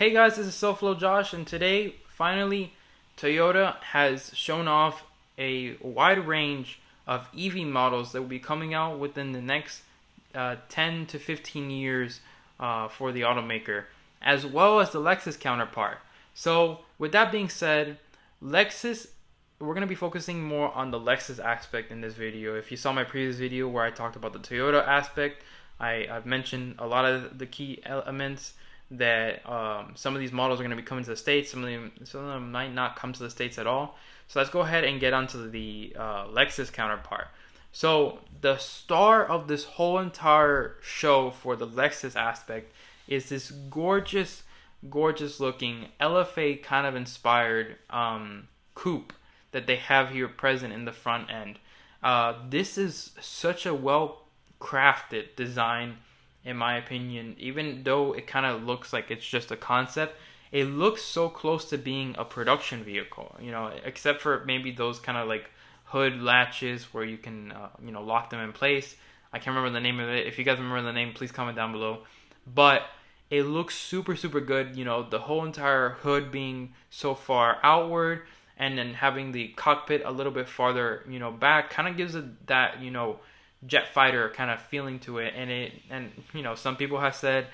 Hey guys, this is SoFlo Josh, and today, finally, Toyota has shown off a wide range of EV models that will be coming out within the next 10 to 15 years for the automaker, as well as the Lexus counterpart. So, with that being said, Lexus, we're going to be focusing more on the Lexus aspect in this video. If you saw my previous video where I talked about the Toyota aspect, I've mentioned a lot of the key elements that some of these models are going to be coming to the States. Some of them might not come to the States at all. So let's go ahead and get onto the Lexus counterpart. So the star of this whole entire show for the Lexus aspect is this gorgeous, gorgeous looking LFA kind of inspired coupe that they have here present in the front end. This is such a well crafted design, in my opinion. Even though it kind of looks like it's just a concept, it looks so close to being a production vehicle, except for maybe those kind of like hood latches where you can lock them in place. I can't remember the name of it. If you guys remember the name, please comment down below. But it looks super good. The whole entire hood being so far outward, and then having the cockpit a little bit farther back, kind of gives it that jet fighter kind of feeling to it. And some people have said,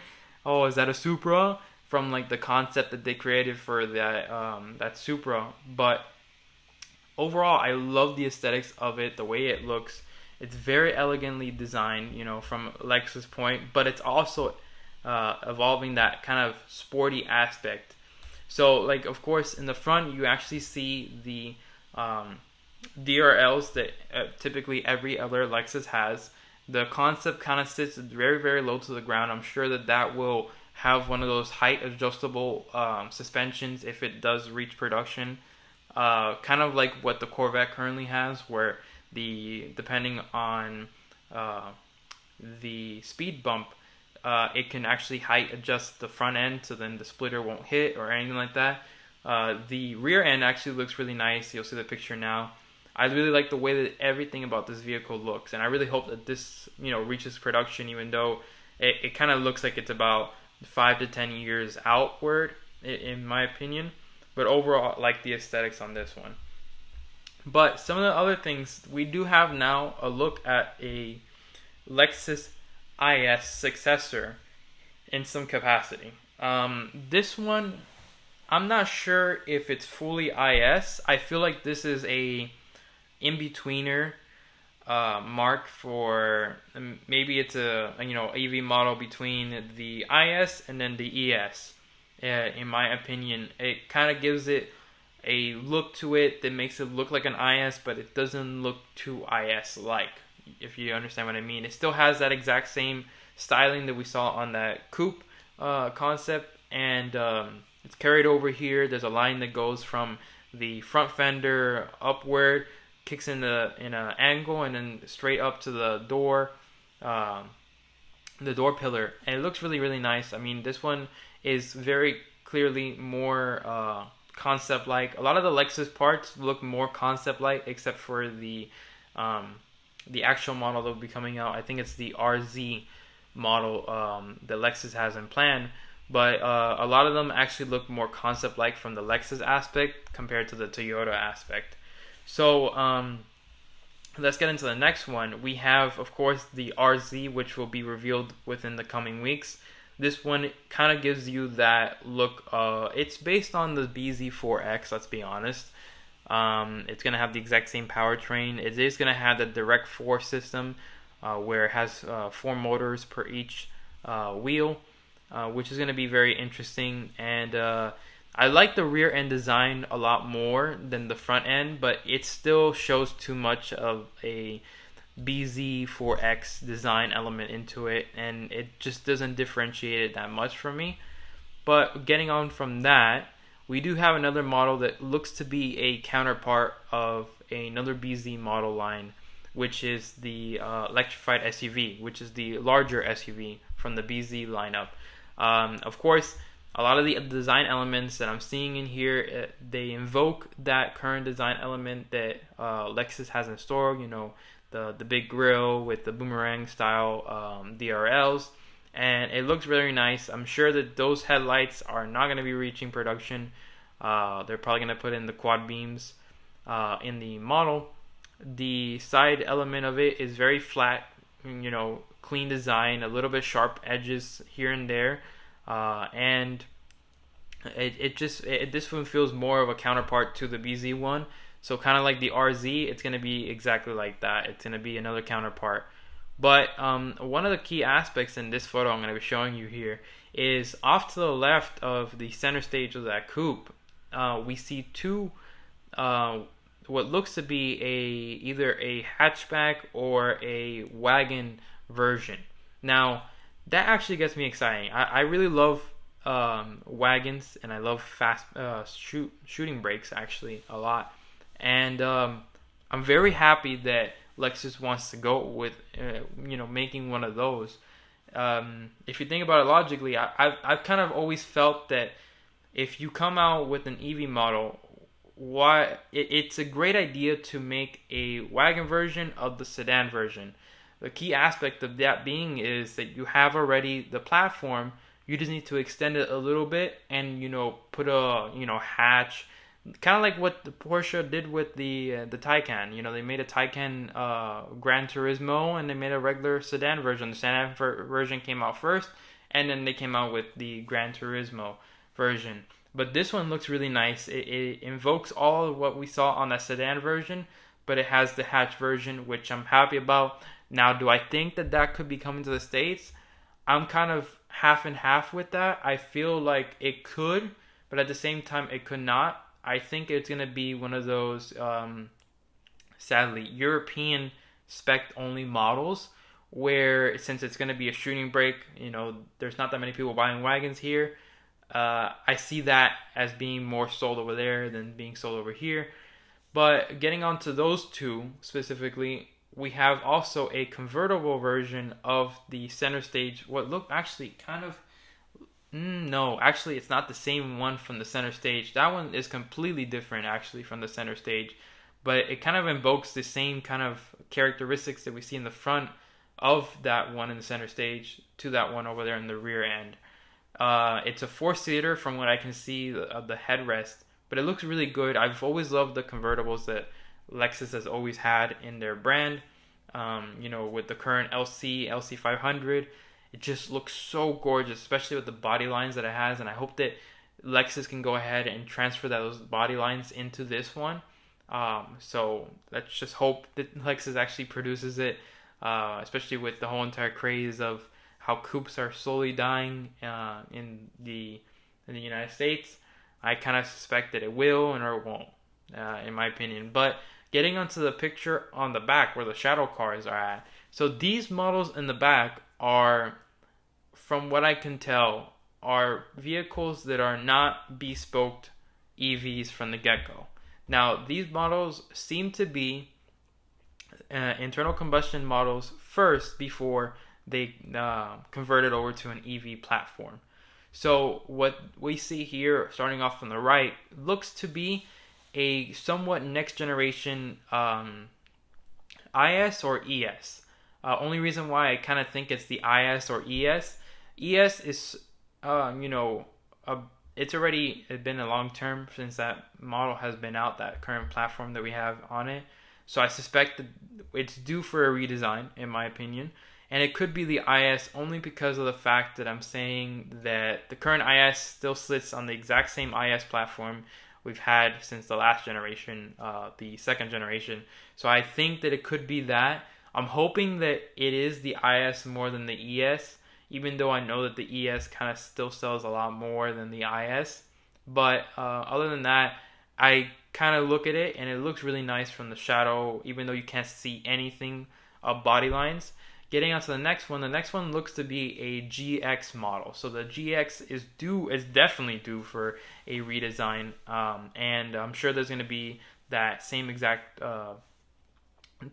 oh, is that a Supra, from like the concept that they created for that Supra. But overall, I love the aesthetics of it, the way it looks. It's very elegantly designed, from Lexus point, but it's also evolving that kind of sporty aspect. So, like, of course, in the front, you actually see the DRLs that typically every other Lexus has. The concept kind of sits very low to the ground. I'm sure that will have one of those height adjustable suspensions if it does reach production, kind of like what the Corvette currently has, where depending on the speed bump, it can actually height adjust the front end so then the splitter won't hit or anything like that. The rear end actually looks really nice. You'll see the picture now. I really like the way that everything about this vehicle looks, and I really hope that this, reaches production, even though it kind of looks like it's about 5 to 10 years outward, in my opinion. But overall, I like the aesthetics on this one. But some of the other things, we do have now a look at a Lexus IS successor in some capacity. This one, I'm not sure if it's fully IS. I feel like this is a in-betweener mark for, maybe it's a EV model between the IS and then the ES. In my opinion, it kind of gives it a look to it that makes it look like an IS, but it doesn't look too IS like, if you understand what I mean. It still has that exact same styling that we saw on that coupe concept, and it's carried over here. There's a line that goes from the front fender upward, kicks in an angle, and then straight up to the door pillar, and it looks really nice. I mean, this one is very clearly more concept like. A lot of the Lexus parts look more concept like, except for the actual model that will be coming out. I think it's the RZ model that Lexus has in plan. But a lot of them actually look more concept like from the Lexus aspect compared to the Toyota aspect. So let's get into the next one. We have, of course, the RZ, which will be revealed within the coming weeks. This one kind of gives you that look. It's based on the BZ4X, let's be honest. It's going to have the exact same powertrain. It is going to have the direct 4 system, where it has 4 motors per each wheel, which is going to be very interesting. And I like the rear end design a lot more than the front end, but it still shows too much of a BZ4X design element into it, and it just doesn't differentiate it that much for me. But getting on from that, we do have another model that looks to be a counterpart of another BZ model line, which is the electrified SUV, which is the larger SUV from the BZ lineup. Of course, a lot of the design elements that I'm seeing in here, they invoke that current design element that Lexus has in store. The big grille with the boomerang style DRLs, and it looks very nice. I'm sure that those headlights are not going to be reaching production. They're probably going to put in the quad beams in the model. The side element of it is very flat, clean design, a little bit sharp edges here and there, and this one feels more of a counterpart to the BZ one. So kind of like the RZ, it's going to be exactly like that. It's going to be another counterpart. But one of the key aspects in this photo I'm going to be showing you here is off to the left of the center stage of that coupe, we see two what looks to be either a hatchback or a wagon version. Now, that actually gets me excited. I really love wagons, and I love fast shooting brakes actually a lot. And I'm very happy that Lexus wants to go with making one of those. If you think about it logically, I've kind of always felt that if you come out with an EV model, it's a great idea to make a wagon version of the sedan version. The key aspect of that being is that you have already the platform. You just need to extend it a little bit and put a hatch, kind of like what the Porsche did with the Taycan. They made a Taycan Gran Turismo, and they made a regular sedan version. The sedan version came out first, and then they came out with the Gran Turismo version. But this one looks really nice. It invokes all of what we saw on that sedan version, but it has the hatch version, which I'm happy about. Now, do I think that could be coming to the States? I'm kind of half and half with that. I feel like it could, but at the same time, it could not. I think it's going to be one of those, sadly, European spec-only models where, since it's going to be a shooting brake, there's not that many people buying wagons here. I see that as being more sold over there than being sold over here. But getting onto those two specifically, we have also a convertible version of the center stage. What looked actually kind of... No, actually it's not the same one from the center stage. That one is completely different actually from the center stage. But it kind of invokes the same kind of characteristics that we see in the front of that one in the center stage to that one over there in the rear end. It's a 4-seater from what I can see of the headrest, but it looks really good. I've always loved the convertibles that Lexus has always had in their brand. With the current LC500, it just looks so gorgeous, especially with the body lines that it has. And I hope that Lexus can go ahead and transfer those body lines into this one. So let's just hope that Lexus actually produces it, especially with the whole entire craze of how coupes are slowly dying in the United States. I kind of suspect that it will or it won't, in my opinion. But getting onto the picture on the back where the shadow cars are at. So these models in the back are, from what I can tell, are vehicles that are not bespoke EVs from the get-go. Now, these models seem to be internal combustion models first before they converted over to an EV platform. So what we see here, starting off on the right, looks to be a somewhat next generation IS or ES. Only reason why I kind of think it's the IS or ES. ES is, it's already been a long term since that model has been out, that current platform that we have on it. So I suspect that it's due for a redesign, in my opinion. And it could be the IS only because of the fact that I'm saying that the current IS still sits on the exact same IS platform we've had since the last generation, the second generation. So I think that it could be that. I'm hoping that it is the IS more than the ES, even though I know that the ES kind of still sells a lot more than the IS. But other than that, I kind of look at it and it looks really nice from the shadow, even though you can't see anything of body lines. Getting on to the next one looks to be a GX model. So the GX is definitely due for a redesign, and I'm sure there's going to be that same exact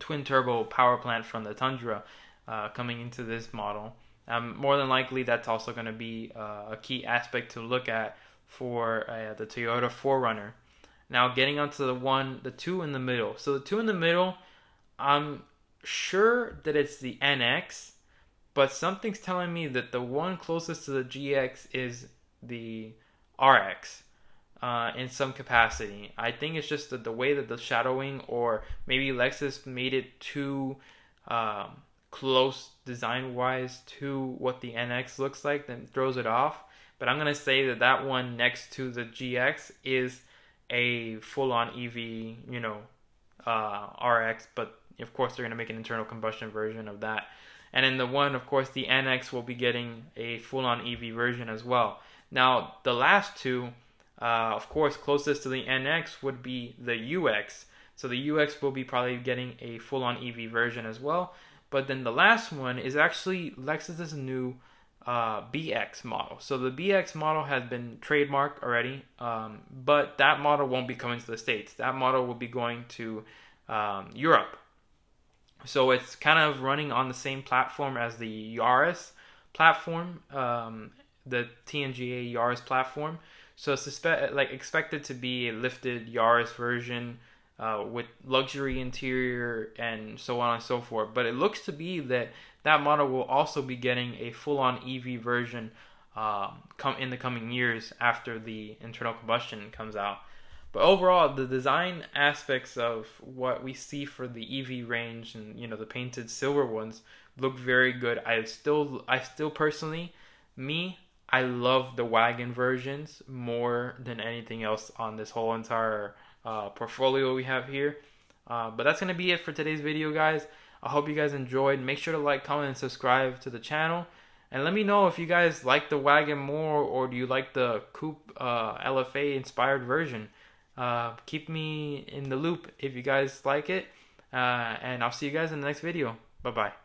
twin turbo power plant from the Tundra coming into this model. More than likely, that's also going to be a key aspect to look at for the Toyota 4Runner. Now, getting onto the two in the middle. So the two in the middle, I'm sure that it's the NX, but something's telling me that the one closest to the GX is the RX. In some capacity, I think it's just the way that the shadowing, or maybe Lexus made it too close design wise to what the NX looks like, then throws it off. But I'm gonna say that that one next to the GX is a full-on EV, RX. But of course, they're gonna make an internal combustion version of that. And in the one, of course, the NX will be getting a full-on EV version as well. Now, the last two, of course, closest to the NX would be the UX. So the UX will be probably getting a full-on EV version as well. But then the last one is actually Lexus's new BX model. So the BX model has been trademarked already, but that model won't be coming to the States. That model will be going to Europe. So it's kind of running on the same platform as the Yaris platform, the TNGA Yaris platform. So it's expected to be a lifted Yaris version with luxury interior and so on and so forth. But it looks to be that model will also be getting a full-on EV version in the coming years after the internal combustion comes out. But overall, the design aspects of what we see for the EV range and the painted silver ones look very good. I still personally, I love the wagon versions more than anything else on this whole entire portfolio we have here. But that's going to be it for today's video, guys. I hope you guys enjoyed. Make sure to like, comment, and subscribe to the channel. And let me know if you guys like the wagon more, or do you like the coupe LFA inspired version. Keep me in the loop if you guys like it. And I'll see you guys in the next video. Bye-bye.